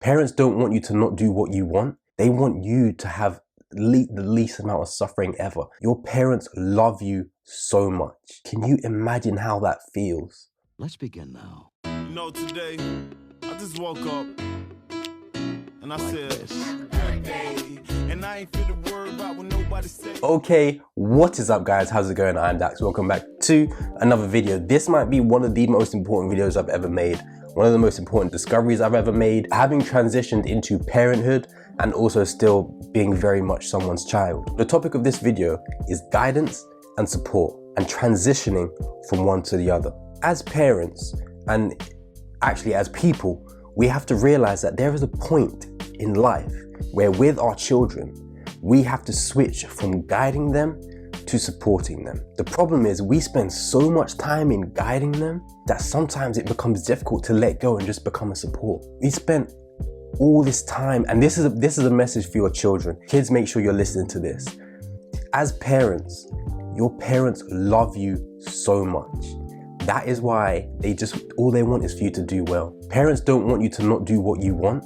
Parents don't want you to not do what you want. They want you to have the least amount of suffering ever. Your parents love you so much. Can you imagine how that feels? Let's begin now. You know, today, I just woke up and I said, good day, and I ain't feel the word about what nobody said. Okay, what is up guys? How's it going? I'm Dax. Welcome back to another video. This might be one of the most important videos I've ever made. One of the most important discoveries I've ever made. Having transitioned into parenthood and also still being very much someone's child. The topic of this video is guidance and support and transitioning from one to the other. As parents, and actually as people, we have to realize that there is a point in life where with our children, we have to switch from guiding them to supporting them. The problem is we spend so much time in guiding them that sometimes it becomes difficult to let go and just become a support. We spent all this time, and this is a message for your children. Kids, make sure you're listening to this. As parents, your parents love you so much. That is why all they want is for you to do well. Parents don't want you to not do what you want.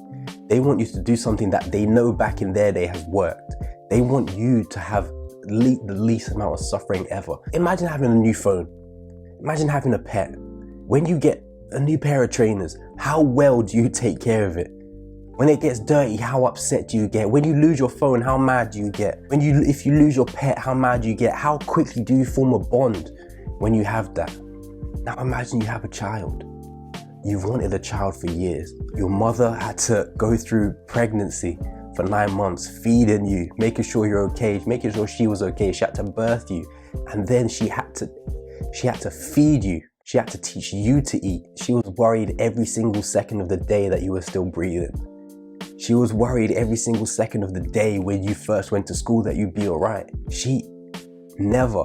They want you to do something that they know back in their day has worked. They want you to have the least amount of suffering ever. Imagine having a new phone. Imagine having a pet. When you get a new pair of trainers, how well do you take care of it? When it gets dirty, how upset do you get? When you lose your phone, how mad do you get? If you lose your pet, how mad do you get? How quickly do you form a bond when you have that? Now imagine you have a child. You've wanted a child for years. Your mother had to go through pregnancy for 9 months, feeding you, making sure you're okay, making sure she was okay. She had to birth you, and then she had to feed you. She had to teach you to eat. She was worried every single second of the day that you were still breathing. She was worried every single second of the day when you first went to school that you'd be all right. She never,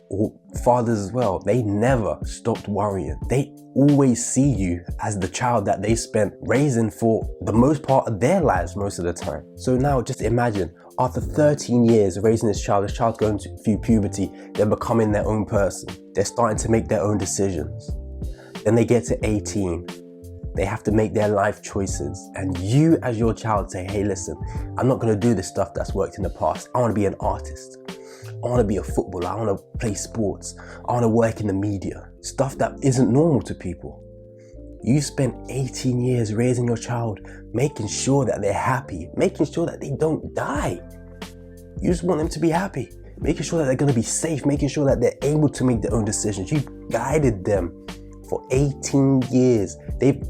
or fathers as well, they never stopped worrying. They always see you as the child that they spent raising for the most part of their lives most of the time. So now just imagine, after 13 years raising this child's going through puberty, they're becoming their own person. They're starting to make their own decisions. Then they get to 18. They have to make their life choices. And you as your child say, hey, listen, I'm not gonna do the stuff that's worked in the past. I wanna be an artist. I wanna be a footballer. I wanna play sports. I wanna work in the media. Stuff that isn't normal to people. You spent 18 years raising your child, making sure that they're happy, making sure that they don't die. You just want them to be happy, making sure that they're gonna be safe, making sure that they're able to make their own decisions. You guided them for 18 years. They've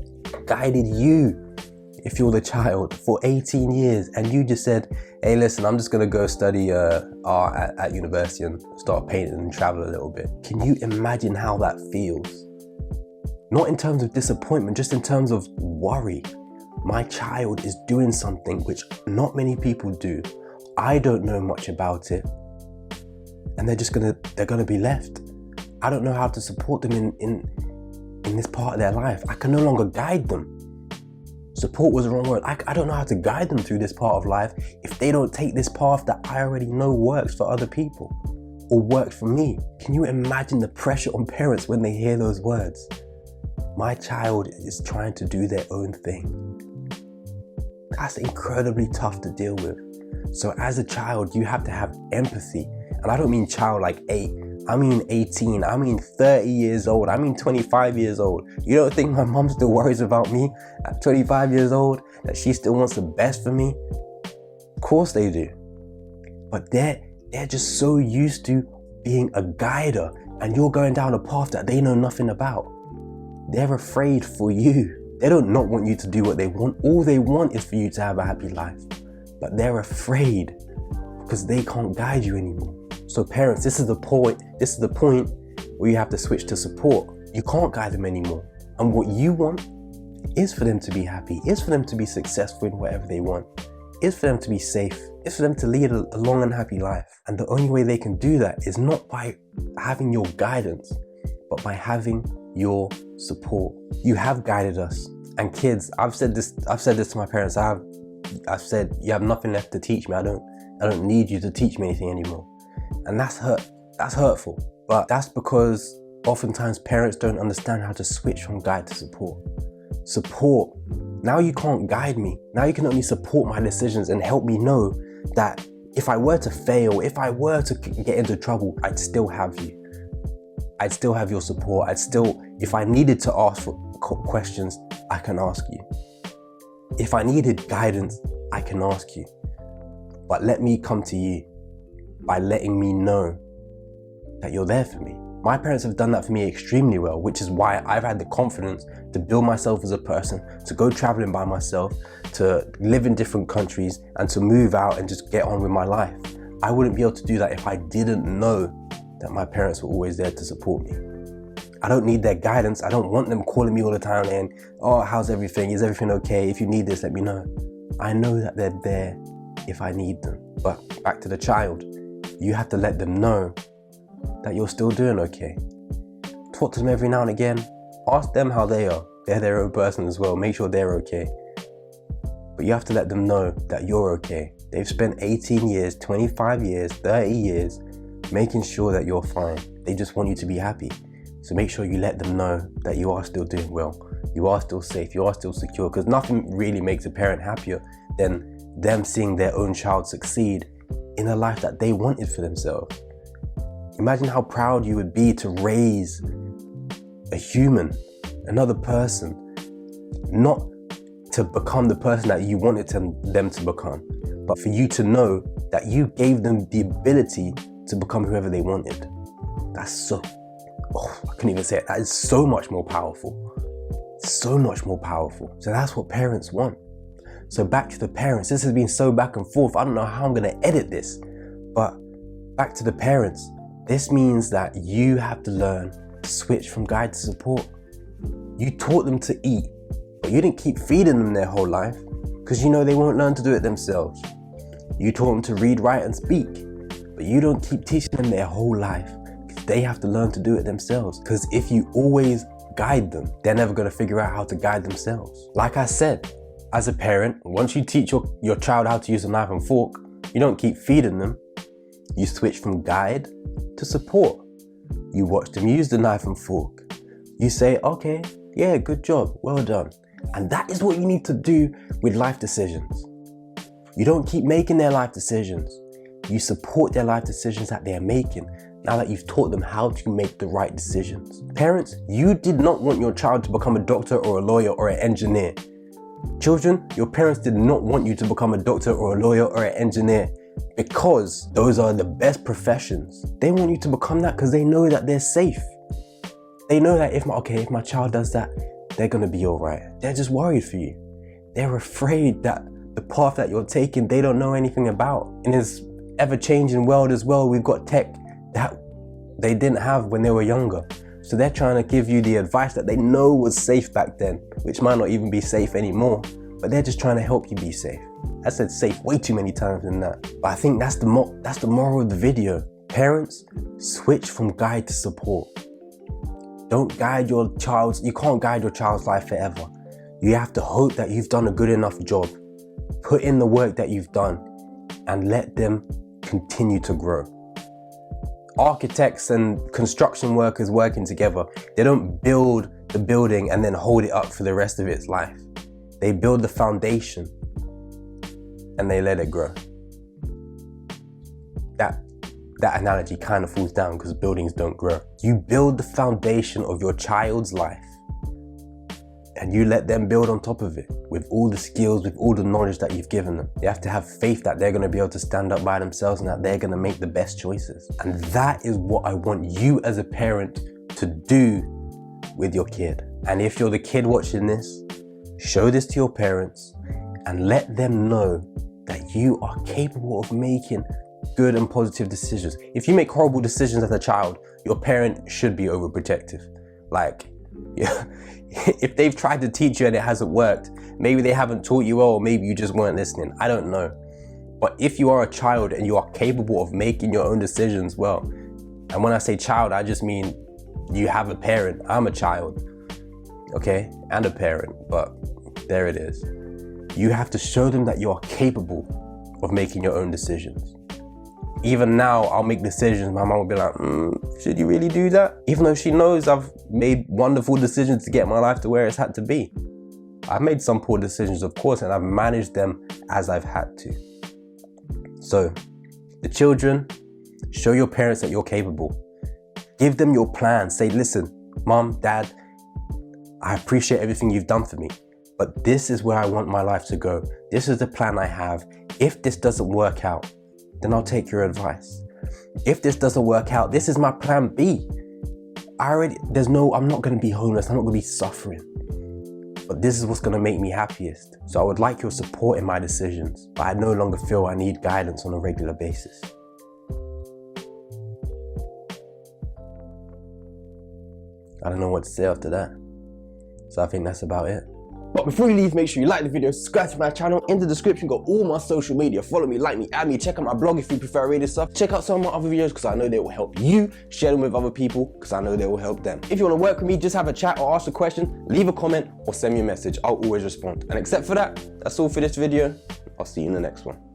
guided you, if you're the child, for 18 years, and you just said, hey listen, I'm just gonna go study art at university and start painting and travel a little bit. Can you imagine how that feels? Not in terms of disappointment, just in terms of worry. My child is doing something which not many people do. I don't know much about it, and they're gonna be left. I don't know how to support them in this part of their life. I can no longer guide them. Support was the wrong word. I don't know how to guide them through this part of life if they don't take this path that I already know works for other people or worked for me. Can you imagine the pressure on parents when they hear those words? My child is trying to do their own thing. That's incredibly tough to deal with. So as a child, you have to have empathy. And I don't mean child like 8. I mean 18, I mean 30 years old, I mean 25 years old. You don't think my mom still worries about me at 25 years old? That she still wants the best for me? Of course they do. But they're just so used to being a guider, and you're going down a path that they know nothing about. They're afraid for you. They don't not want you to do what they want. All they want is for you to have a happy life. But they're afraid because they can't guide you anymore. So parents, this is the point where you have to switch to support. You can't guide them anymore. And what you want is for them to be happy, is for them to be successful in whatever they want, is for them to be safe, is for them to lead a long and happy life. And the only way they can do that is not by having your guidance, but by having your support. You have guided us. And kids, I've said this to my parents. I've said, you have nothing left to teach me. I don't need you to teach me anything anymore. And that's hurtful. But that's because oftentimes parents don't understand how to switch from guide to support. Support Now you can't guide me. Now you can only support my decisions and help me know that if I were to fail, if I were to get into trouble, I'd still have you. I'd still have your support. If I needed to ask for questions, I can ask you. If I needed guidance, I can ask you. But let me come to you by letting me know that you're there for me. My parents have done that for me extremely well, which is why I've had the confidence to build myself as a person, to go traveling by myself, to live in different countries, and to move out and just get on with my life. I wouldn't be able to do that if I didn't know that my parents were always there to support me. I don't need their guidance. I don't want them calling me all the time and, oh, how's everything? Is everything okay? If you need this, let me know. I know that they're there if I need them. But back to the child, you have to let them know that you're still doing okay. Talk to them every now and again. Ask them how they are. They're their own person as well. Make sure they're okay. But you have to let them know that you're okay. They've spent 18 years, 25 years, 30 years making sure that you're fine. They just want you to be happy. So make sure you let them know that you are still doing well. You are still safe. You are still secure. Because nothing really makes a parent happier than them seeing their own child succeed in a life that they wanted for themselves. Imagine how proud you would be to raise a human, another person, not to become the person that you wanted them to become, but for you to know that you gave them the ability to become whoever they wanted. That's I couldn't even say it. That is so much more powerful. So much more powerful. So that's what parents want. So back to the parents. This has been so back and forth. I don't know how I'm going to edit this, but back to the parents. This means that you have to learn to switch from guide to support. You taught them to eat, but you didn't keep feeding them their whole life because you know they won't learn to do it themselves. You taught them to read, write, and speak, but you don't keep teaching them their whole life because they have to learn to do it themselves. Because if you always guide them, they're never going to figure out how to guide themselves. Like I said, as a parent, once you teach your child how to use a knife and fork, you don't keep feeding them. You switch from guide to support. You watch them use the knife and fork. You say, okay, yeah, good job, well done. And that is what you need to do with life decisions. You don't keep making their life decisions. You support their life decisions that they're making now that you've taught them how to make the right decisions. Parents, you did not want your child to become a doctor or a lawyer or an engineer. Children, your parents did not want you to become a doctor or a lawyer or an engineer because those are the best professions. They want you to become that because they know that they're safe. They know that if my child does that, they're gonna be all right. They're just worried for you. They're afraid that the path that you're taking, they don't know anything about. In this ever-changing world as well, we've got tech that they didn't have when they were younger. So they're trying to give you the advice that they know was safe back then, which might not even be safe anymore, but they're just trying to help you be safe. I said safe way too many times in that. But I think that's the moral of the video. Parents, switch from guide to support. You can't guide your child's life forever. You have to hope that you've done a good enough job. Put in the work that you've done and let them continue to grow. Architects and construction workers working together, they don't build the building and then hold it up for the rest of its life. They build the foundation and they let it grow. That analogy kind of falls down because buildings don't grow. You build the foundation of your child's life and you let them build on top of it with all the skills, with all the knowledge that you've given them. You have to have faith that they're going to be able to stand up by themselves and that they're going to make the best choices. And that is what I want you as a parent to do with your kid. And if you're the kid watching this, show this to your parents and let them know that you are capable of making good and positive decisions. If you make horrible decisions as a child, your parent should be overprotective. If they've tried to teach you and it hasn't worked, maybe they haven't taught you well, or maybe you just weren't listening. I don't know. But if you are a child and you are capable of making your own decisions, well, and when I say child, I just mean you have a parent. I'm a child, okay, and a parent, but there it is. You have to show them that you are capable of making your own decisions. Even now, I'll make decisions. My mom will be like, should you really do that? Even though she knows I've made wonderful decisions to get my life to where it's had to be. I've made some poor decisions, of course, and I've managed them as I've had to. So, the children, show your parents that you're capable. Give them your plan. Say, listen, mom, dad, I appreciate everything you've done for me, but this is where I want my life to go. This is the plan I have. If this doesn't work out, then I'll take your advice. If this doesn't work out, this is my plan B. I'm not gonna be homeless, I'm not gonna be suffering. But this is what's gonna make me happiest. So I would like your support in my decisions, but I no longer feel I need guidance on a regular basis. I don't know what to say after that. So I think that's about it. But before you leave, make sure you like the video, subscribe to my channel. In the description, got all my social media. Follow me, like me, add me. Check out my blog if you prefer reading stuff. Check out some of my other videos because I know they will help you. Share them with other people because I know they will help them. If you want to work with me, just have a chat or ask a question, leave a comment or send me a message. I'll always respond. And except for that, that's all for this video. I'll see you in the next one.